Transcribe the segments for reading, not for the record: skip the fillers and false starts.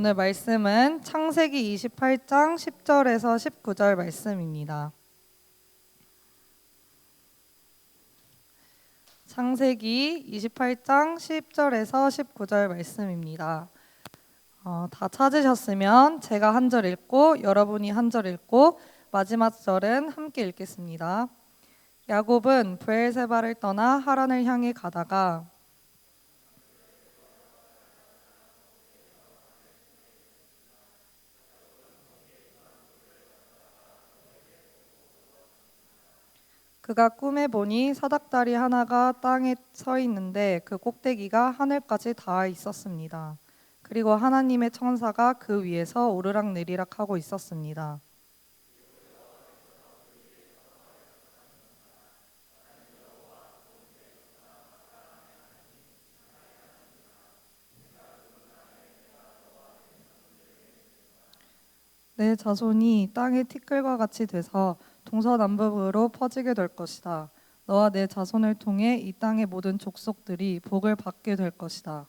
오늘 말씀은 창세기 28장 10절에서 19절 말씀입니다. 창세기 28장 10절에서 19절 말씀입니다. 다 찾으셨으면 제가 한 절 읽고 여러분이 한 절 읽고 마지막 절은 함께 읽겠습니다. 야곱은 브엘세바를 떠나 하란을 향해 가다가 그가 꿈에 보니 사닥다리 하나가 땅에 서 있는데 그 꼭대기가 하늘까지 닿아 있었습니다. 그리고 하나님의 천사가 그 위에서 오르락내리락 하고 있었습니다. 내 자손이 땅의 티끌과 같이 돼서 동서남북으로 퍼지게 될 것이다. 너와 내 자손을 통해 이 땅의 모든 족속들이 복을 받게 될 것이다.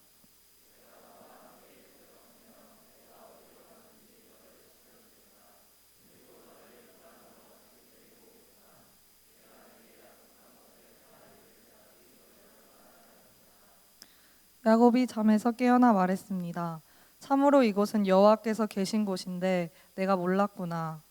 야곱이 잠에서 깨어나 말했습니다. 참으로 이곳은 여호와께서 계신 곳인데 내가 몰랐구나.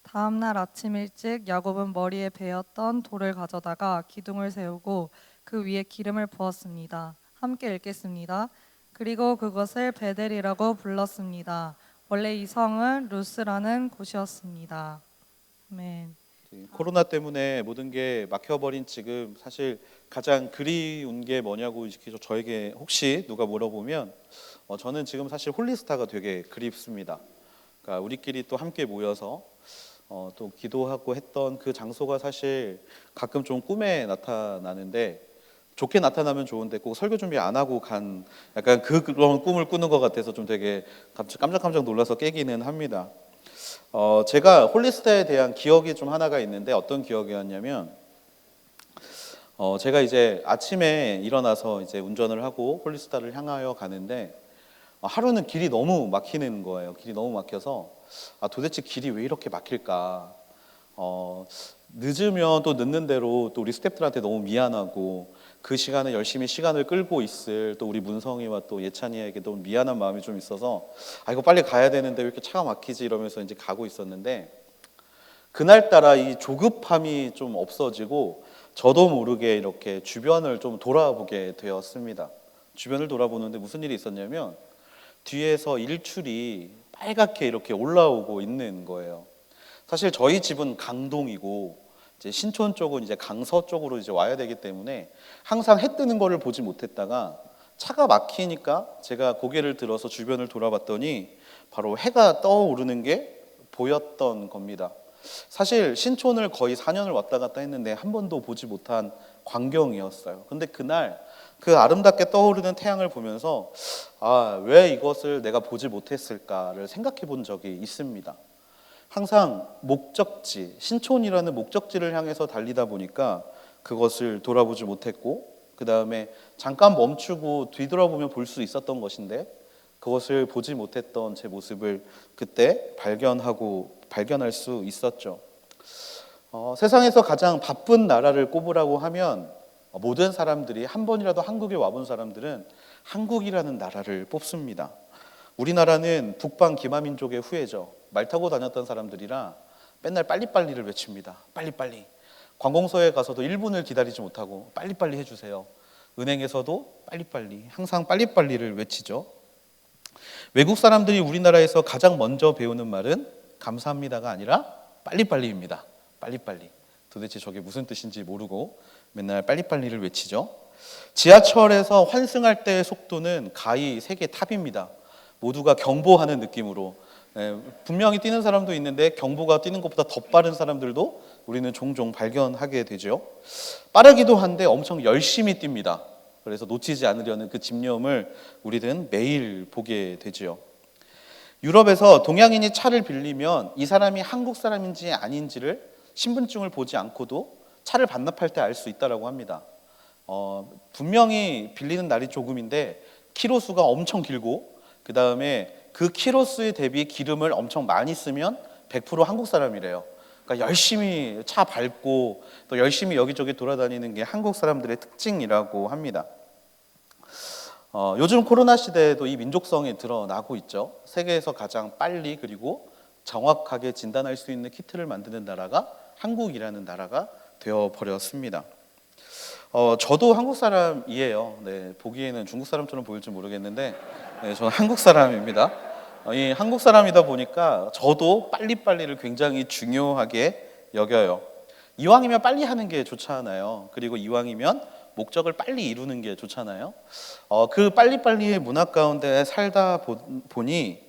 다음 날 아침 일찍 야곱은 머리에 베었던 돌을 가져다가 기둥을 세우고 그 위에 기름을 부었습니다. 함께 읽겠습니다. 그리고 그것을 베델이라고 불렀습니다. 원래 이 성은 루스라는 곳이었습니다. 아멘. 코로나 때문에 모든 게 막혀버린 지금 사실 가장 그리운 게 뭐냐고 저에게 혹시 누가 물어보면 저는 지금 사실 홀리스타가 되게 그립습니다. 그러니까 우리끼리 또 함께 모여서 또 기도하고 했던 그 장소가 사실 가끔 좀 꿈에 나타나는데 좋게 나타나면 좋은데 꼭 설교 준비 안 하고 간 약간 그런 꿈을 꾸는 것 같아서 좀 되게 깜짝깜짝 놀라서 깨기는 합니다. 제가 홀리스타에 대한 기억이 좀 하나가 있는데 어떤 기억이었냐면 제가 이제 아침에 일어나서 이제 운전을 하고 홀리스타를 향하여 가는데 하루는 길이 너무 막히는 거예요. 길이 너무 막혀서 도대체 길이 왜 이렇게 막힐까? 늦으면 또 늦는 대로 또 우리 스태프들한테 너무 미안하고 그 시간에 열심히 시간을 끌고 있을 또 우리 문성이와 또 예찬이에게 너무 미안한 마음이 좀 있어서 이거 빨리 가야 되는데 왜 이렇게 차가 막히지 이러면서 이제 가고 있었는데 그날따라 이 조급함이 좀 없어지고 저도 모르게 이렇게 주변을 좀 돌아보게 되었습니다. 주변을 돌아보는데 무슨 일이 있었냐면 뒤에서 일출이 빨갛게 이렇게 올라오고 있는 거예요. 사실 저희 집은 강동이고 이제 신촌 쪽은 이제 강서 쪽으로 이제 와야 되기 때문에 항상 해 뜨는 거를 보지 못했다가 차가 막히니까 제가 고개를 들어서 주변을 돌아봤더니 바로 해가 떠오르는 게 보였던 겁니다. 사실 신촌을 거의 4년을 왔다 갔다 했는데 한 번도 보지 못한 광경이었어요. 근데 그날 그 아름답게 떠오르는 태양을 보면서 왜 이것을 내가 보지 못했을까를 생각해 본 적이 있습니다. 항상 목적지, 신촌이라는 목적지를 향해서 달리다 보니까 그것을 돌아보지 못했고 그 다음에 잠깐 멈추고 뒤돌아보면 볼 수 있었던 것인데 그것을 보지 못했던 제 모습을 그때 발견할 수 있었죠. 세상에서 가장 바쁜 나라를 꼽으라고 하면 모든 사람들이 한 번이라도 한국에 와본 사람들은 한국이라는 나라를 뽑습니다. 우리나라는 북방 기마민족의 후예죠. 말 타고 다녔던 사람들이라 맨날 빨리빨리를 외칩니다. 빨리빨리. 관공서에 가서도 1분을 기다리지 못하고 빨리빨리 해주세요. 은행에서도 빨리빨리, 항상 빨리빨리를 외치죠. 외국 사람들이 우리나라에서 가장 먼저 배우는 말은 감사합니다가 아니라 빨리빨리입니다. 빨리빨리. 도대체 저게 무슨 뜻인지 모르고 맨날 빨리빨리를 외치죠. 지하철에서 환승할 때의 속도는 가히 세계 탑입니다. 모두가 경보하는 느낌으로 분명히 뛰는 사람도 있는데 경보가 뛰는 것보다 더 빠른 사람들도 우리는 종종 발견하게 되죠. 빠르기도 한데 엄청 열심히 뜁니다. 그래서 놓치지 않으려는 그 집념을 우리는 매일 보게 되죠. 유럽에서 동양인이 차를 빌리면 이 사람이 한국 사람인지 아닌지를 신분증을 보지 않고도 차를 반납할 때 알 수 있다라고 합니다. 분명히 빌리는 날이 조금인데 키로수가 엄청 길고 그 다음에 그 키로수에 대비 기름을 엄청 많이 쓰면 100% 한국 사람이래요. 그러니까 열심히 차 밟고 또 열심히 여기저기 돌아다니는 게 한국 사람들의 특징이라고 합니다. 요즘 코로나 시대에도 이 민족성이 드러나고 있죠. 세계에서 가장 빨리 그리고 정확하게 진단할 수 있는 키트를 만드는 나라가 한국이라는 나라가 되어버렸습니다. 저도 한국 사람이에요. 네, 보기에는 중국 사람처럼 보일지 모르겠는데 네, 저는 한국 사람입니다. 이 한국 사람이다 보니까 저도 빨리빨리를 굉장히 중요하게 여겨요. 이왕이면 빨리 하는 게 좋잖아요. 그리고 이왕이면 목적을 빨리 이루는 게 좋잖아요. 그 빨리빨리의 문화 가운데 살다 보니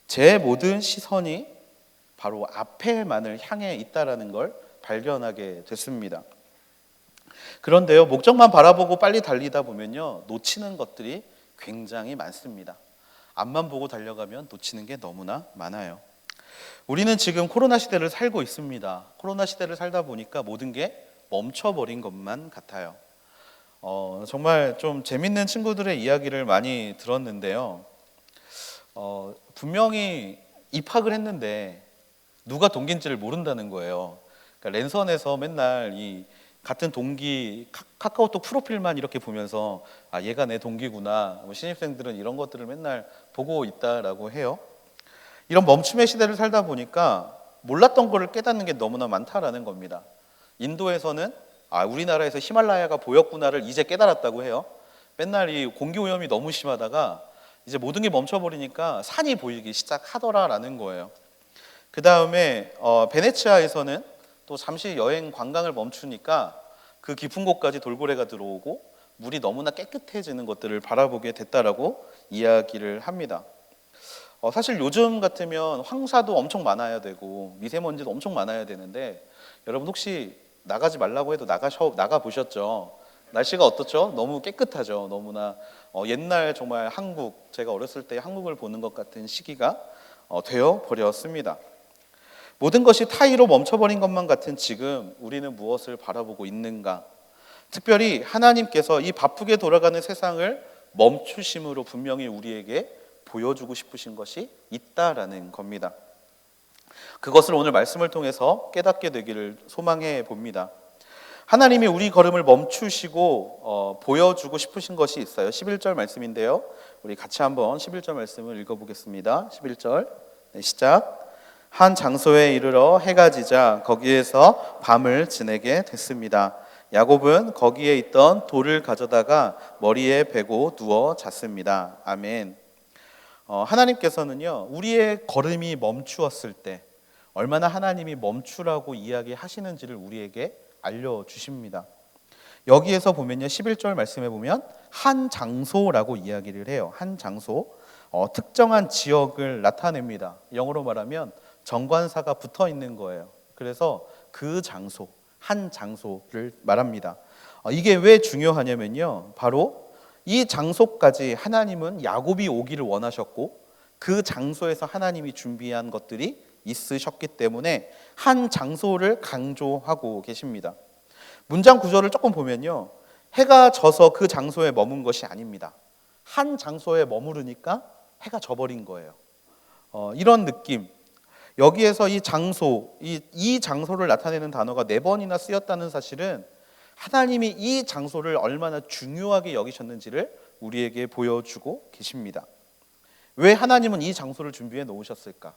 제 모든 시선이 바로 앞에만을 향해 있다라는 걸 발견하게 됐습니다. 그런데요, 목적만 바라보고 빨리 달리다 보면요, 놓치는 것들이 굉장히 많습니다. 앞만 보고 달려가면 놓치는 게 너무나 많아요. 우리는 지금 코로나 시대를 살고 있습니다. 코로나 시대를 살다 보니까 모든 게 멈춰버린 것만 같아요. 정말 좀 재밌는 친구들의 이야기를 많이 들었는데요. 분명히 입학을 했는데 누가 동기인지를 모른다는 거예요. 그러니까 랜선에서 맨날 이 같은 동기 카카오톡 프로필만 이렇게 보면서 아, 얘가 내 동기구나. 신입생들은 이런 것들을 맨날 보고 있다라고 해요. 이런 멈춤의 시대를 살다 보니까 몰랐던 거를 깨닫는 게 너무나 많다라는 겁니다. 인도에서는 우리나라에서 히말라야가 보였구나를 이제 깨달았다고 해요. 맨날 이 공기 오염이 너무 심하다가 이제 모든 게 멈춰버리니까 산이 보이기 시작하더라라는 거예요. 그 다음에 베네치아에서는 또 잠시 여행 관광을 멈추니까 그 깊은 곳까지 돌고래가 들어오고 물이 너무나 깨끗해지는 것들을 바라보게 됐다라고 이야기를 합니다. 사실 요즘 같으면 황사도 엄청 많아야 되고 미세먼지도 엄청 많아야 되는데 여러분 혹시 나가지 말라고 해도 나가 보셨죠? 날씨가 어떻죠? 너무 깨끗하죠. 너무나 옛날 정말 한국, 제가 어렸을 때 한국을 보는 것 같은 시기가 되어 버렸습니다. 모든 것이 타이로 멈춰버린 것만 같은 지금 우리는 무엇을 바라보고 있는가? 특별히 하나님께서 이 바쁘게 돌아가는 세상을 멈추심으로 분명히 우리에게 보여주고 싶으신 것이 있다라는 겁니다. 그것을 오늘 말씀을 통해서 깨닫게 되기를 소망해 봅니다. 하나님이 우리 걸음을 멈추시고 보여주고 싶으신 것이 있어요. 11절 말씀인데요. 우리 같이 한번 11절 말씀을 읽어보겠습니다. 11절 시작. 한 장소에 이르러 해가 지자 거기에서 밤을 지내게 됐습니다. 야곱은 거기에 있던 돌을 가져다가 머리에 베고 누워 잤습니다. 아멘. 하나님께서는요, 우리의 걸음이 멈추었을 때 얼마나 하나님이 멈추라고 이야기하시는지를 우리에게 알려주십니다. 여기에서 보면요, 11절 말씀에 보면 한 장소라고 이야기를 해요. 한 장소, 특정한 지역을 나타냅니다. 영어로 말하면 정관사가 붙어 있는 거예요. 그래서 그 장소, 한 장소를 말합니다. 이게 왜 중요하냐면요, 바로 이 장소까지 하나님은 야곱이 오기를 원하셨고 그 장소에서 하나님이 준비한 것들이 있으셨기 때문에 한 장소를 강조하고 계십니다. 문장 구조를 조금 보면요, 해가 져서 그 장소에 머문 것이 아닙니다. 한 장소에 머무르니까 해가 져버린 거예요. 이런 느낌. 여기에서 이 장소, 이 장소를 나타내는 단어가 4번이나 쓰였다는 사실은 하나님이 이 장소를 얼마나 중요하게 여기셨는지를 우리에게 보여주고 계십니다. 왜 하나님은 이 장소를 준비해 놓으셨을까?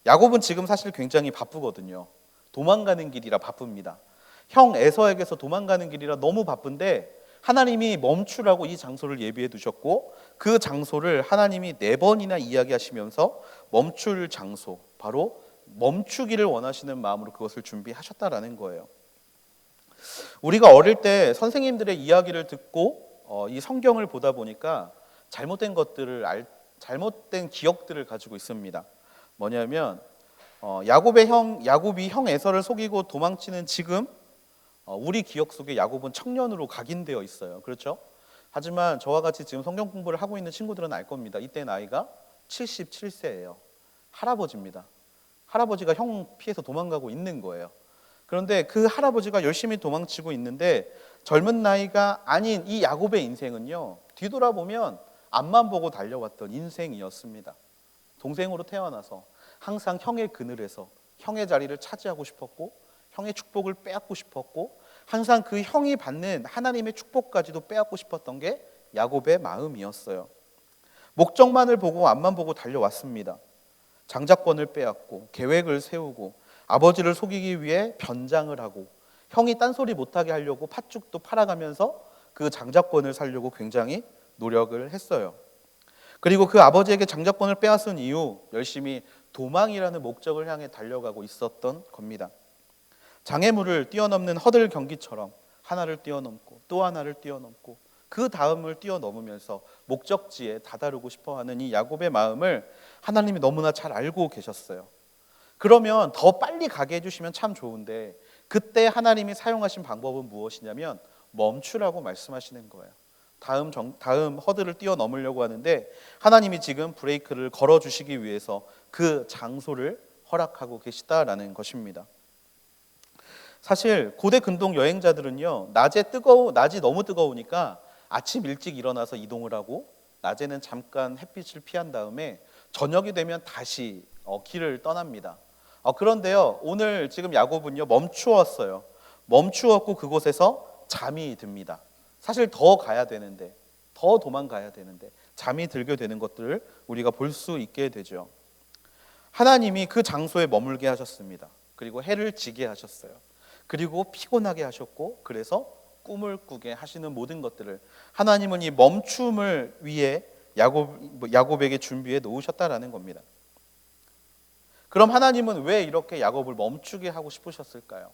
야곱은 지금 사실 굉장히 바쁘거든요. 도망가는 길이라 바쁩니다. 형 에서에게서 도망가는 길이라 너무 바쁜데 하나님이 멈추라고 이 장소를 예비해 두셨고 그 장소를 하나님이 4번이나 이야기하시면서 멈출 장소, 바로 멈추기를 원하시는 마음으로 그것을 준비하셨다라는 거예요. 우리가 어릴 때 선생님들의 이야기를 듣고 이 성경을 보다 보니까 잘못된 기억들을 가지고 있습니다. 뭐냐면 야곱이 형 에서를 속이고 도망치는 지금 우리 기억 속에 야곱은 청년으로 각인되어 있어요. 그렇죠? 하지만 저와 같이 지금 성경 공부를 하고 있는 친구들은 알 겁니다. 이때 나이가 77세예요. 할아버지입니다. 할아버지가 형 피해서 도망가고 있는 거예요. 그런데 그 할아버지가 열심히 도망치고 있는데 젊은 나이가 아닌 이 야곱의 인생은요, 뒤돌아보면 앞만 보고 달려왔던 인생이었습니다. 동생으로 태어나서 항상 형의 그늘에서 형의 자리를 차지하고 싶었고, 형의 축복을 빼앗고 싶었고, 항상 그 형이 받는 하나님의 축복까지도 빼앗고 싶었던 게 야곱의 마음이었어요. 목적만을 보고 앞만 보고 달려왔습니다. 장자권을 빼앗고 계획을 세우고 아버지를 속이기 위해 변장을 하고 형이 딴소리 못하게 하려고 팥죽도 팔아가면서 그 장자권을 살려고 굉장히 노력을 했어요. 그리고 그 아버지에게 장자권을 빼앗은 이후 열심히 도망이라는 목적을 향해 달려가고 있었던 겁니다. 장애물을 뛰어넘는 허들 경기처럼 하나를 뛰어넘고 또 하나를 뛰어넘고 그 다음을 뛰어넘으면서 목적지에 다다르고 싶어하는 이 야곱의 마음을 하나님이 너무나 잘 알고 계셨어요. 그러면 더 빨리 가게 해주시면 참 좋은데 그때 하나님이 사용하신 방법은 무엇이냐면 멈추라고 말씀하시는 거예요. 다음 허들을 뛰어넘으려고 하는데 하나님이 지금 브레이크를 걸어주시기 위해서 그 장소를 허락하고 계시다라는 것입니다. 사실 고대 근동 여행자들은요, 낮이 너무 뜨거우니까 아침 일찍 일어나서 이동을 하고 낮에는 잠깐 햇빛을 피한 다음에 저녁이 되면 다시 길을 떠납니다. 그런데요, 오늘 지금 야곱은요 멈추었어요. 멈추었고 그곳에서 잠이 듭니다. 사실 더 가야 되는데, 더 도망가야 되는데 잠이 들게 되는 것들을 우리가 볼 수 있게 되죠. 하나님이 그 장소에 머물게 하셨습니다. 그리고 해를 지게 하셨어요. 그리고 피곤하게 하셨고, 그래서 꿈을 꾸게 하시는 모든 것들을 하나님은 이 멈춤을 위해 야곱에게 준비해 놓으셨다라는 겁니다. 그럼 하나님은 왜 이렇게 야곱을 멈추게 하고 싶으셨을까요?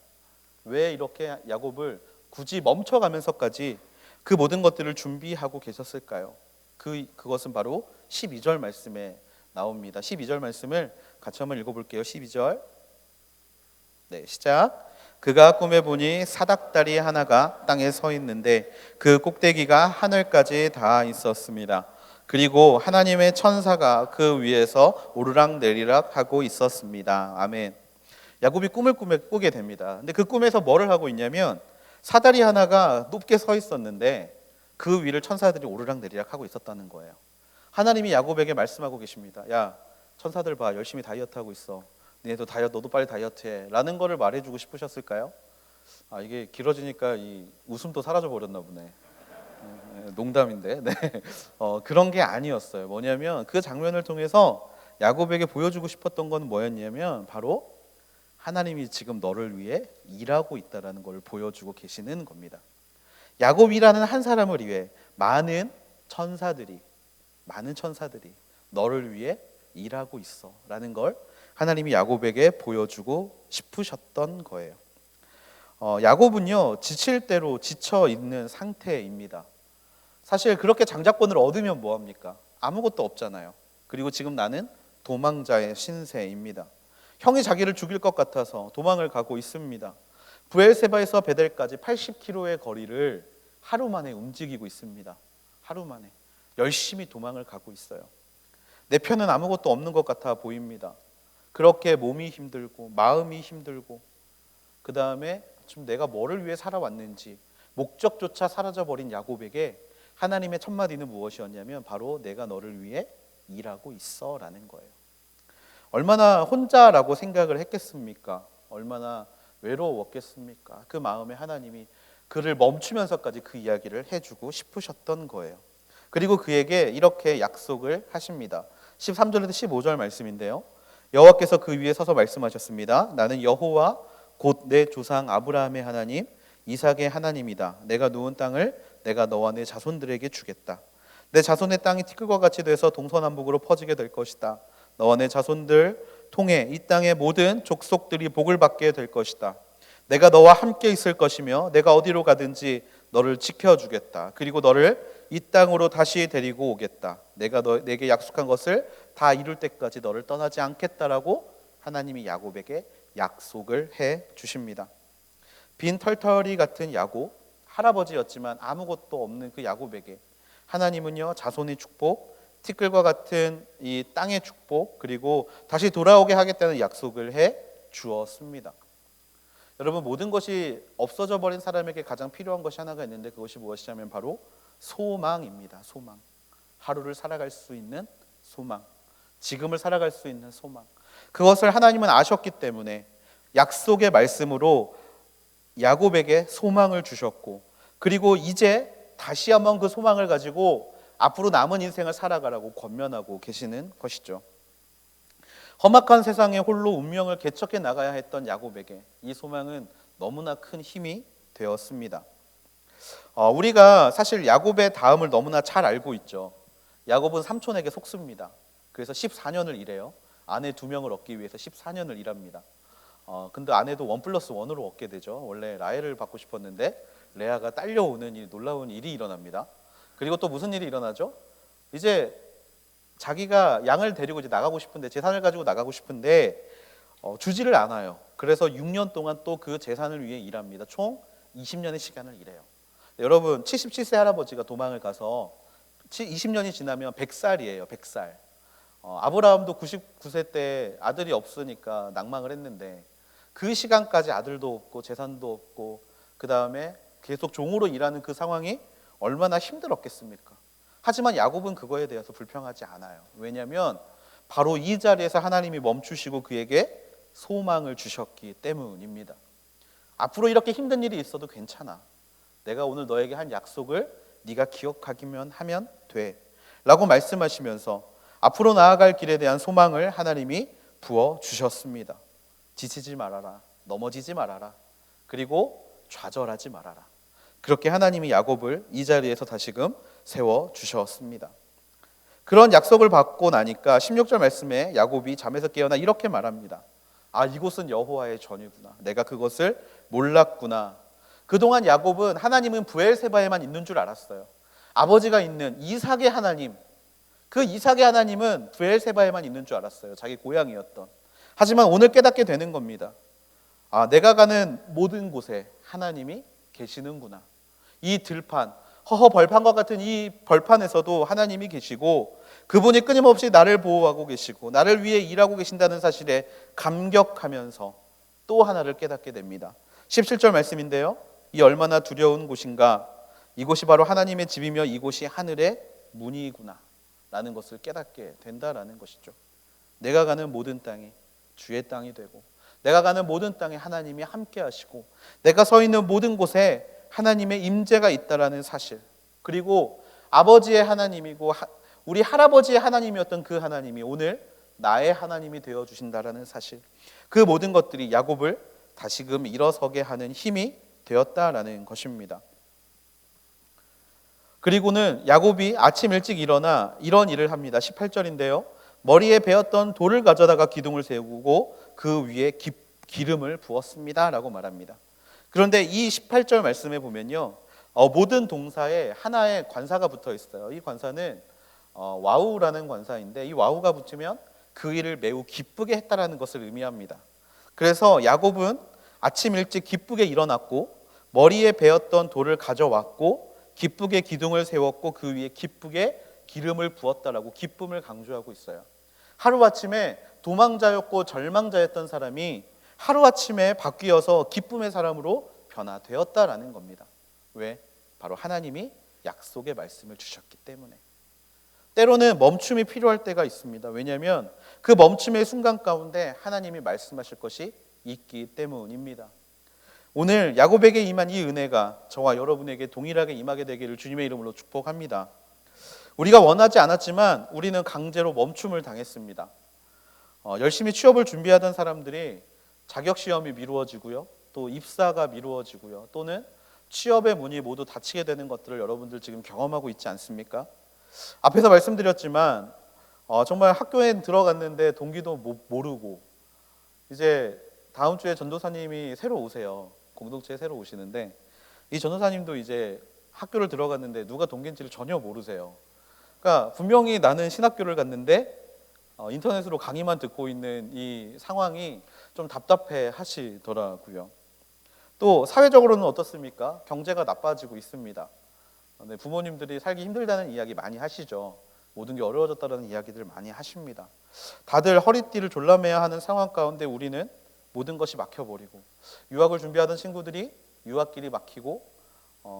왜 이렇게 야곱을 굳이 멈춰가면서까지 그 모든 것들을 준비하고 계셨을까요? 그것은 바로 12절 말씀에 나옵니다. 12절 말씀을 같이 한번 읽어볼게요. 12절. 네, 시작. 그가 꿈에 보니 사닥다리 하나가 땅에 서 있는데 그 꼭대기가 하늘까지 닿아 있었습니다. 그리고 하나님의 천사가 그 위에서 오르락 내리락 하고 있었습니다. 아멘. 야곱이 꿈을 꾸게 됩니다. 근데 그 꿈에서 뭐를 하고 있냐면 사다리 하나가 높게 서 있었는데 그 위를 천사들이 오르락 내리락 하고 있었다는 거예요. 하나님이 야곱에게 말씀하고 계십니다. 야, 천사들 봐, 열심히 다이어트 하고 있어. 너도 빨리 다이어트 해 라는 거를 말해주고 싶으셨을까요? 이게 길어지니까 이 웃음도 사라져 버렸나 보네. 농담인데. 네. 그런 게 아니었어요. 뭐냐면 그 장면을 통해서 야곱에게 보여주고 싶었던 건 뭐였냐면 바로 하나님이 지금 너를 위해 일하고 있다라는 걸 보여주고 계시는 겁니다. 야곱이라는 한 사람을 위해 많은 천사들이 너를 위해 일하고 있어 라는 걸 하나님이 야곱에게 보여주고 싶으셨던 거예요. 야곱은요 지칠 대로 지쳐 있는 상태입니다. 사실 그렇게 장자권을 얻으면 뭐합니까? 아무것도 없잖아요. 그리고 지금 나는 도망자의 신세입니다. 형이 자기를 죽일 것 같아서 도망을 가고 있습니다. 브엘세바에서 베델까지 80km의 거리를 하루 만에 움직이고 있습니다. 하루 만에 열심히 도망을 가고 있어요. 내 편은 아무것도 없는 것 같아 보입니다. 그렇게 몸이 힘들고 마음이 힘들고 그 다음에 지금 내가 뭐를 위해 살아왔는지 목적조차 사라져버린 야곱에게 하나님의 첫 마디는 무엇이었냐면 바로 내가 너를 위해 일하고 있어 라는 거예요. 얼마나 혼자라고 생각을 했겠습니까? 얼마나 외로웠겠습니까? 그 마음에 하나님이 그를 멈추면서까지 그 이야기를 해주고 싶으셨던 거예요. 그리고 그에게 이렇게 약속을 하십니다. 13절에서 15절 말씀인데요. 여호와께서 그 위에 서서 말씀하셨습니다. 나는 여호와 곧 내 조상 아브라함의 하나님 이삭의 하나님이다. 내가 누운 땅을 내가 너와 내 자손들에게 주겠다. 내 자손의 땅이 티끌과 같이 돼서 동서남북으로 퍼지게 될 것이다. 너와 내 자손들 통해 이 땅의 모든 족속들이 복을 받게 될 것이다. 내가 너와 함께 있을 것이며 내가 어디로 가든지 너를 지켜주겠다. 그리고 너를 이 땅으로 다시 데리고 오겠다. 내가 내게 약속한 것을 다 이룰 때까지 너를 떠나지 않겠다라고 하나님이 야곱에게 약속을 해 주십니다. 빈 털털이 같은 야곱, 할아버지였지만 아무것도 없는 그 야곱에게 하나님은요 자손의 축복, 티끌과 같은 이 땅의 축복, 그리고 다시 돌아오게 하겠다는 약속을 해 주었습니다. 여러분, 모든 것이 없어져 버린 사람에게 가장 필요한 것이 하나가 있는데 그것이 무엇이냐면 바로 소망입니다. 소망. 하루를 살아갈 수 있는 소망. 지금을 살아갈 수 있는 소망. 그것을 하나님은 아셨기 때문에 약속의 말씀으로 야곱에게 소망을 주셨고, 그리고 이제 다시 한번 그 소망을 가지고 앞으로 남은 인생을 살아가라고 권면하고 계시는 것이죠. 험악한 세상에 홀로 운명을 개척해 나가야 했던 야곱에게 이 소망은 너무나 큰 힘이 되었습니다. 우리가 사실 야곱의 다음을 너무나 잘 알고 있죠. 야곱은 삼촌에게 속습니다. 그래서 14년을 일해요. 아내 2명을 얻기 위해서 14년을 일합니다. 근데 아내도 1+1으로 얻게 되죠. 원래 라헬을 받고 싶었는데 레아가 딸려오는 이 놀라운 일이 일어납니다. 그리고 또 무슨 일이 일어나죠? 이제 자기가 양을 데리고 이제 나가고 싶은데, 재산을 가지고 나가고 싶은데 주지를 않아요. 그래서 6년 동안 또 그 재산을 위해 일합니다. 총 20년의 시간을 일해요. 여러분, 77세 할아버지가 도망을 가서 20년이 지나면 100살이에요. 100살. 아브라함도 99세 때 아들이 없으니까 낭망을 했는데 그 시간까지 아들도 없고 재산도 없고 그 다음에 계속 종으로 일하는 그 상황이 얼마나 힘들었겠습니까? 하지만 야곱은 그거에 대해서 불평하지 않아요. 왜냐하면 바로 이 자리에서 하나님이 멈추시고 그에게 소망을 주셨기 때문입니다. 앞으로 이렇게 힘든 일이 있어도 괜찮아. 내가 오늘 너에게 한 약속을 네가 기억하기만 하면 돼 라고 말씀하시면서 앞으로 나아갈 길에 대한 소망을 하나님이 부어주셨습니다. 지치지 말아라. 넘어지지 말아라. 그리고 좌절하지 말아라. 그렇게 하나님이 야곱을 이 자리에서 다시금 세워주셨습니다. 그런 약속을 받고 나니까 16절 말씀에 야곱이 잠에서 깨어나 이렇게 말합니다. 이곳은 여호와의 전이구나. 내가 그것을 몰랐구나. 그동안 야곱은 하나님은 브엘세바에만 있는 줄 알았어요. 아버지가 있는 이삭의 하나님, 그 이삭의 하나님은 브엘세바에만 있는 줄 알았어요. 자기 고향이었던. 하지만 오늘 깨닫게 되는 겁니다. 내가 가는 모든 곳에 하나님이 계시는구나. 이 들판, 허허 벌판과 같은 이 벌판에서도 하나님이 계시고 그분이 끊임없이 나를 보호하고 계시고 나를 위해 일하고 계신다는 사실에 감격하면서 또 하나를 깨닫게 됩니다. 17절 말씀인데요. 이 얼마나 두려운 곳인가. 이곳이 바로 하나님의 집이며 이곳이 하늘의 문이구나 라는 것을 깨닫게 된다라는 것이죠. 내가 가는 모든 땅이 주의 땅이 되고 내가 가는 모든 땅에 하나님이 함께 하시고 내가 서 있는 모든 곳에 하나님의 임재가 있다라는 사실, 그리고 아버지의 하나님이고 우리 할아버지의 하나님이었던 그 하나님이 오늘 나의 하나님이 되어주신다라는 사실, 그 모든 것들이 야곱을 다시금 일어서게 하는 힘이 되었다라는 것입니다. 그리고는 야곱이 아침 일찍 일어나 이런 일을 합니다. 18절인데요. 머리에 베었던 돌을 가져다가 기둥을 세우고 그 위에 기름을 부었습니다 라고 말합니다. 그런데 이 18절 말씀에 보면요, 모든 동사에 하나의 관사가 붙어 있어요. 이 관사는 와우라는 관사인데 이 와우가 붙으면 그 일을 매우 기쁘게 했다라는 것을 의미합니다. 그래서 야곱은 아침 일찍 기쁘게 일어났고 머리에 베었던 돌을 가져왔고 기쁘게 기둥을 세웠고 그 위에 기쁘게 기름을 부었다라고 기쁨을 강조하고 있어요. 하루아침에 도망자였고 절망자였던 사람이 하루아침에 바뀌어서 기쁨의 사람으로 변화되었다라는 겁니다. 왜? 바로 하나님이 약속의 말씀을 주셨기 때문에. 때로는 멈춤이 필요할 때가 있습니다. 왜냐하면 그 멈춤의 순간 가운데 하나님이 말씀하실 것이 있기 때문입니다. 오늘 야곱에게 임한 이 은혜가 저와 여러분에게 동일하게 임하게 되기를 주님의 이름으로 축복합니다. 우리가 원하지 않았지만 우리는 강제로 멈춤을 당했습니다. 열심히 취업을 준비하던 사람들이 자격시험이 미루어지고요, 또 입사가 미루어지고요, 또는 취업의 문이 모두 닫히게 되는 것들을 여러분들 지금 경험하고 있지 않습니까? 앞에서 말씀드렸지만 정말 학교에 들어갔는데 동기도 모르고 이제 다음 주에 전도사님이 새로 오세요. 공동체에 새로 오시는데 이 전도사님도 이제 학교를 들어갔는데 누가 동기인지를 전혀 모르세요. 그러니까 분명히 나는 신학교를 갔는데 인터넷으로 강의만 듣고 있는 이 상황이 좀 답답해 하시더라고요. 또 사회적으로는 어떻습니까? 경제가 나빠지고 있습니다. 부모님들이 살기 힘들다는 이야기 많이 하시죠. 모든 게 어려워졌다는 이야기들 많이 하십니다. 다들 허리띠를 졸라매야 하는 상황 가운데 우리는 모든 것이 막혀버리고, 유학을 준비하던 친구들이 유학길이 막히고,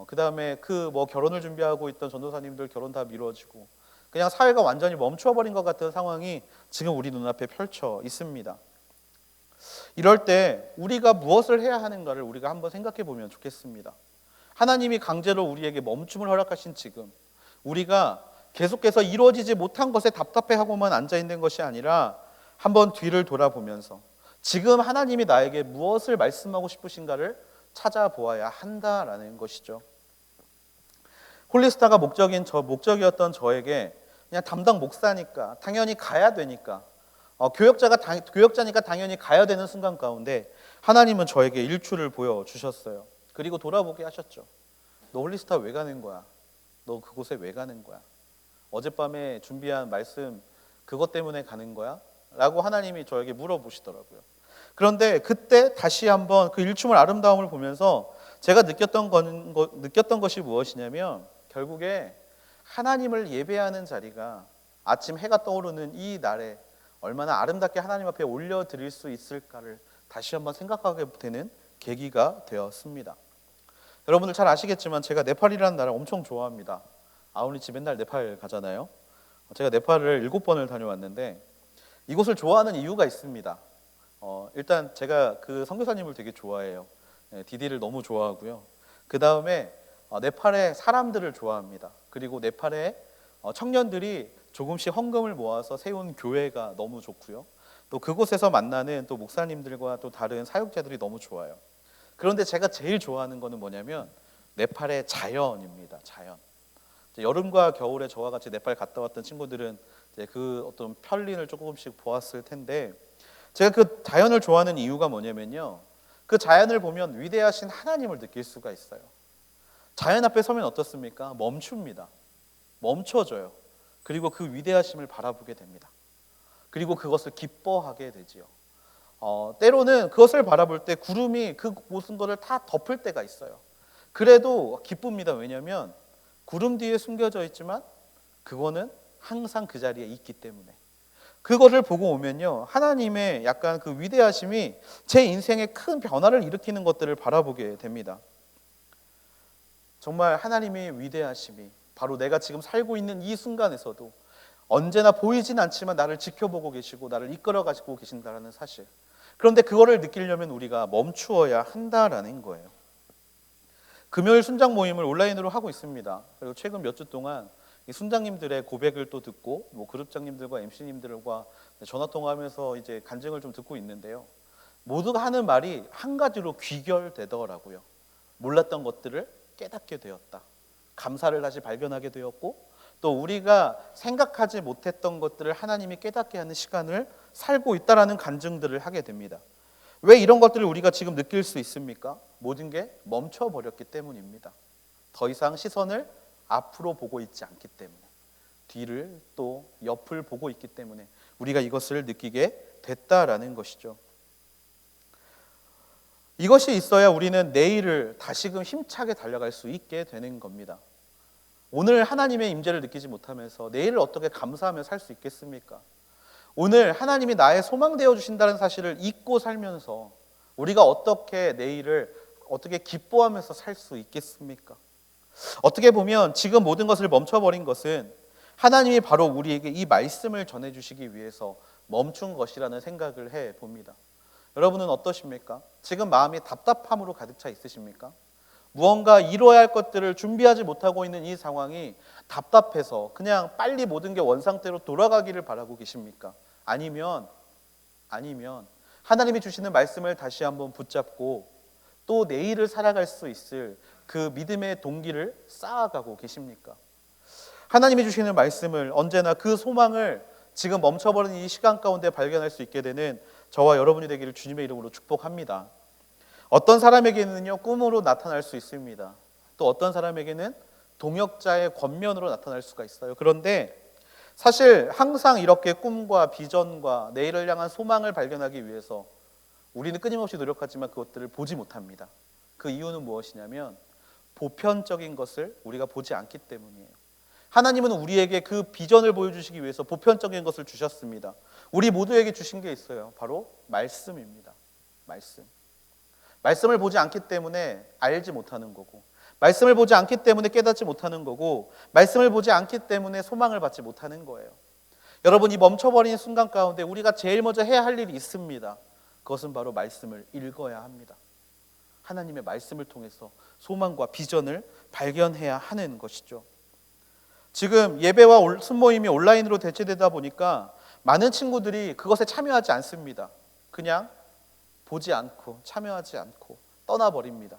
그 다음에 그 뭐 결혼을 준비하고 있던 전도사님들 결혼 다 미뤄지고, 그냥 사회가 완전히 멈춰버린 것 같은 상황이 지금 우리 눈앞에 펼쳐 있습니다. 이럴 때 우리가 무엇을 해야 하는가를 우리가 한번 생각해 보면 좋겠습니다. 하나님이 강제로 우리에게 멈춤을 허락하신 지금, 우리가 계속해서 이루어지지 못한 것에 답답해하고만 앉아있는 것이 아니라 한번 뒤를 돌아보면서 지금 하나님이 나에게 무엇을 말씀하고 싶으신가를 찾아보아야 한다라는 것이죠. 홀리스타가 목적이었던 저에게 그냥 담당 목사니까 당연히 가야 되니까, 교역자니까 당연히 가야 되는 순간 가운데 하나님은 저에게 일출을 보여주셨어요. 그리고 돌아보게 하셨죠. 너 홀리스타 왜 가는 거야? 너 그곳에 왜 가는 거야? 어젯밤에 준비한 말씀 그것 때문에 가는 거야? 라고 하나님이 저에게 물어보시더라고요. 그런데 그때 다시 한번 그 일침의 아름다움을 보면서 제가 느꼈던 것이 무엇이냐면, 결국에 하나님을 예배하는 자리가 아침 해가 떠오르는 이 날에 얼마나 아름답게 하나님 앞에 올려드릴 수 있을까를 다시 한번 생각하게 되는 계기가 되었습니다. 여러분들 잘 아시겠지만 제가 네팔이라는 나라를 엄청 좋아합니다. 아우니치 맨날 네팔 가잖아요. 제가 네팔을 7번을 다녀왔는데 이곳을 좋아하는 이유가 있습니다. 일단 제가 그 선교사님을 되게 좋아해요. 디디를 너무 좋아하고요. 그 다음에 네팔의 사람들을 좋아합니다. 그리고 네팔의 청년들이 조금씩 헌금을 모아서 세운 교회가 너무 좋고요. 또 그곳에서 만나는 또 목사님들과 또 다른 사역자들이 너무 좋아요. 그런데 제가 제일 좋아하는 거는 뭐냐면 네팔의 자연입니다. 자연. 여름과 겨울에 저와 같이 네팔 갔다 왔던 친구들은 이제 그 어떤 편린을 조금씩 보았을 텐데, 제가 그 자연을 좋아하는 이유가 뭐냐면요, 그 자연을 보면 위대하신 하나님을 느낄 수가 있어요. 자연 앞에 서면 어떻습니까? 멈춥니다. 멈춰져요. 그리고 그 위대하심을 바라보게 됩니다. 그리고 그것을 기뻐하게 되지요. 때로는 그것을 바라볼 때 구름이 그 모든 것을 다 덮을 때가 있어요. 그래도 기쁩니다. 왜냐하면 구름 뒤에 숨겨져 있지만 그거는 항상 그 자리에 있기 때문에. 그거를 보고 오면요, 하나님의 약간 그 위대하심이 제 인생에 큰 변화를 일으키는 것들을 바라보게 됩니다. 정말 하나님의 위대하심이 바로 내가 지금 살고 있는 이 순간에서도 언제나 보이진 않지만 나를 지켜보고 계시고 나를 이끌어 가지고 계신다는 사실. 그런데 그거를 느끼려면 우리가 멈추어야 한다라는 거예요. 금요일 순장 모임을 온라인으로 하고 있습니다. 그리고 최근 몇 주 동안 이 순장님들의 고백을 또 듣고, 뭐 그룹장님들과 MC님들과 전화 통화하면서 이제 간증을 좀 듣고 있는데요. 모두가 하는 말이 한 가지로 귀결되더라고요. 몰랐던 것들을 깨닫게 되었다. 감사를 다시 발견하게 되었고, 또 우리가 생각하지 못했던 것들을 하나님이 깨닫게 하는 시간을 살고 있다라는 간증들을 하게 됩니다. 왜 이런 것들을 우리가 지금 느낄 수 있습니까? 모든 게 멈춰버렸기 때문입니다. 더 이상 시선을 앞으로 보고 있지 않기 때문에, 뒤를 또 옆을 보고 있기 때문에 우리가 이것을 느끼게 됐다라는 것이죠. 이것이 있어야 우리는 내일을 다시금 힘차게 달려갈 수 있게 되는 겁니다. 오늘 하나님의 임재를 느끼지 못하면서 내일을 어떻게 감사하며 살 수 있겠습니까? 오늘 하나님이 나의 소망 되어 주신다는 사실을 잊고 살면서 우리가 어떻게 내일을 어떻게 기뻐하면서 살 수 있겠습니까? 어떻게 보면 지금 모든 것을 멈춰버린 것은 하나님이 바로 우리에게 이 말씀을 전해주시기 위해서 멈춘 것이라는 생각을 해봅니다. 여러분은 어떠십니까? 지금 마음이 답답함으로 가득 차 있으십니까? 무언가 이루어야 할 것들을 준비하지 못하고 있는 이 상황이 답답해서 그냥 빨리 모든 게 원상태로 돌아가기를 바라고 계십니까? 아니면 하나님이 주시는 말씀을 다시 한번 붙잡고 또 내일을 살아갈 수 있을 그 믿음의 동기를 쌓아가고 계십니까? 하나님이 주시는 말씀을 언제나 그 소망을 지금 멈춰버린 이 시간 가운데 발견할 수 있게 되는 저와 여러분이 되기를 주님의 이름으로 축복합니다. 어떤 사람에게는요, 꿈으로 나타날 수 있습니다. 또 어떤 사람에게는 동역자의 권면으로 나타날 수가 있어요. 그런데 사실 항상 이렇게 꿈과 비전과 내일을 향한 소망을 발견하기 위해서 우리는 끊임없이 노력하지만 그것들을 보지 못합니다. 그 이유는 무엇이냐면 보편적인 것을 우리가 보지 않기 때문이에요. 하나님은 우리에게 그 비전을 보여주시기 위해서 보편적인 것을 주셨습니다. 우리 모두에게 주신 게 있어요. 바로 말씀입니다. 말씀을 보지 않기 때문에 알지 못하는 거고, 말씀을 보지 않기 때문에 깨닫지 못하는 거고, 말씀을 보지 않기 때문에 소망을 받지 못하는 거예요. 여러분, 이 멈춰버린 순간 가운데 우리가 제일 먼저 해야 할 일이 있습니다. 그것은 바로 말씀을 읽어야 합니다. 하나님의 말씀을 통해서 소망과 비전을 발견해야 하는 것이죠. 지금 예배와 순모임이 온라인으로 대체되다 보니까 많은 친구들이 그것에 참여하지 않습니다. 그냥 보지 않고 참여하지 않고 떠나버립니다.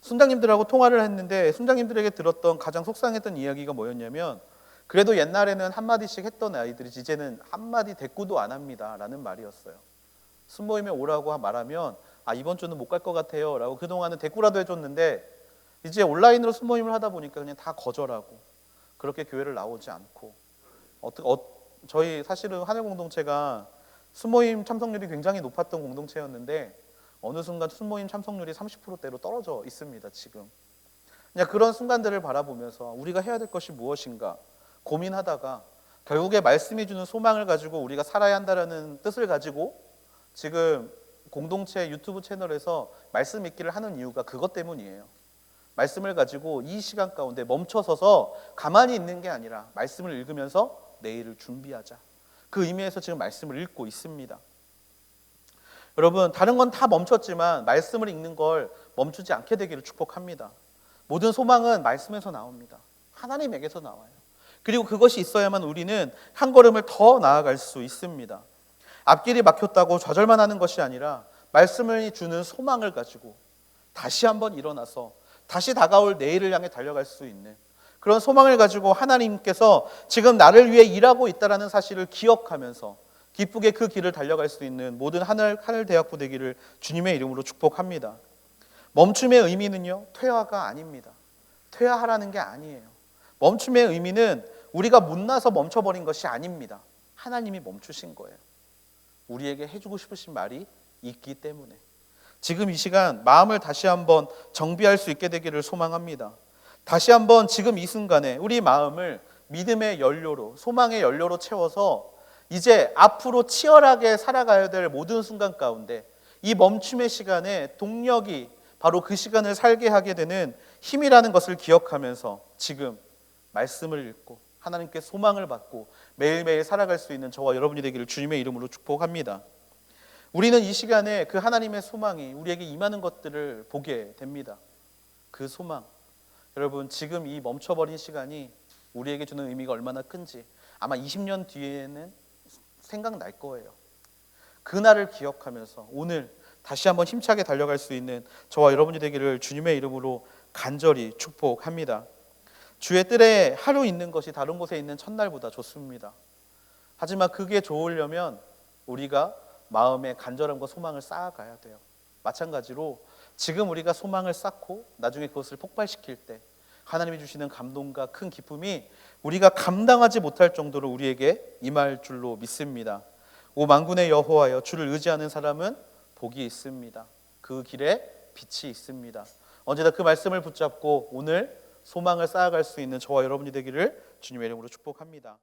순장님들하고 통화를 했는데 순장님들에게 들었던 가장 속상했던 이야기가 뭐였냐면, 그래도 옛날에는 한마디씩 했던 아이들이 이제는 한마디 대꾸도 안 합니다 라는 말이었어요. 순모임에 오라고 말하면 이번 주는 못 갈 것 같아요 라고 그동안은 대꾸라도 해줬는데, 이제 온라인으로 순모임을 하다 보니까 그냥 다 거절하고 그렇게 교회를 나오지 않고, 저희 사실은 하늘 공동체가 순모임 참석률이 굉장히 높았던 공동체였는데 어느 순간 순모임 참석률이 30%대로 떨어져 있습니다. 지금 그냥 그런 순간들을 바라보면서 우리가 해야 될 것이 무엇인가 고민하다가 결국에 말씀이 주는 소망을 가지고 우리가 살아야 한다는 뜻을 가지고 지금 공동체 유튜브 채널에서 말씀 읽기를 하는 이유가 그것 때문이에요. 말씀을 가지고 이 시간 가운데 멈춰서서 가만히 있는 게 아니라 말씀을 읽으면서 내일을 준비하자, 그 의미에서 지금 말씀을 읽고 있습니다. 여러분, 다른 건 다 멈췄지만 말씀을 읽는 걸 멈추지 않게 되기를 축복합니다. 모든 소망은 말씀에서 나옵니다. 하나님에게서 나와요. 그리고 그것이 있어야만 우리는 한 걸음을 더 나아갈 수 있습니다. 앞길이 막혔다고 좌절만 하는 것이 아니라 말씀을 주는 소망을 가지고 다시 한번 일어나서 다시 다가올 내일을 향해 달려갈 수 있는 그런 소망을 가지고 하나님께서 지금 나를 위해 일하고 있다는 사실을 기억하면서 기쁘게 그 길을 달려갈 수 있는 모든 하늘 대학부 되기를 주님의 이름으로 축복합니다. 멈춤의 의미는요, 퇴화가 아닙니다. 퇴화하라는 게 아니에요. 멈춤의 의미는 우리가 못나서 멈춰버린 것이 아닙니다. 하나님이 멈추신 거예요. 우리에게 해주고 싶으신 말이 있기 때문에 지금 이 시간 마음을 다시 한번 정비할 수 있게 되기를 소망합니다. 다시 한번 지금 이 순간에 우리 마음을 믿음의 연료로, 소망의 연료로 채워서 이제 앞으로 치열하게 살아가야 될 모든 순간 가운데 이 멈춤의 시간에 동력이 바로 그 시간을 살게 하게 되는 힘이라는 것을 기억하면서 지금 말씀을 읽고 하나님께 소망을 받고 매일매일 살아갈 수 있는 저와 여러분이 되기를 주님의 이름으로 축복합니다. 우리는 이 시간에 그 하나님의 소망이 우리에게 임하는 것들을 보게 됩니다. 그 소망, 여러분, 지금 이 멈춰버린 시간이 우리에게 주는 의미가 얼마나 큰지 아마 20년 뒤에는 생각날 거예요. 그날을 기억하면서 오늘 다시 한번 힘차게 달려갈 수 있는 저와 여러분이 되기를 주님의 이름으로 간절히 축복합니다. 주의 뜰에 하루 있는 것이 다른 곳에 있는 첫날보다 좋습니다. 하지만 그게 좋으려면 우리가 마음의 간절함과 소망을 쌓아가야 돼요. 마찬가지로 지금 우리가 소망을 쌓고 나중에 그것을 폭발시킬 때 하나님이 주시는 감동과 큰 기쁨이 우리가 감당하지 못할 정도로 우리에게 임할 줄로 믿습니다. 오 만군의 여호와여, 주를 의지하는 사람은 복이 있습니다. 그 길에 빛이 있습니다. 언제나 그 말씀을 붙잡고 오늘 소망을 쌓아갈 수 있는 저와 여러분이 되기를 주님의 이름으로 축복합니다.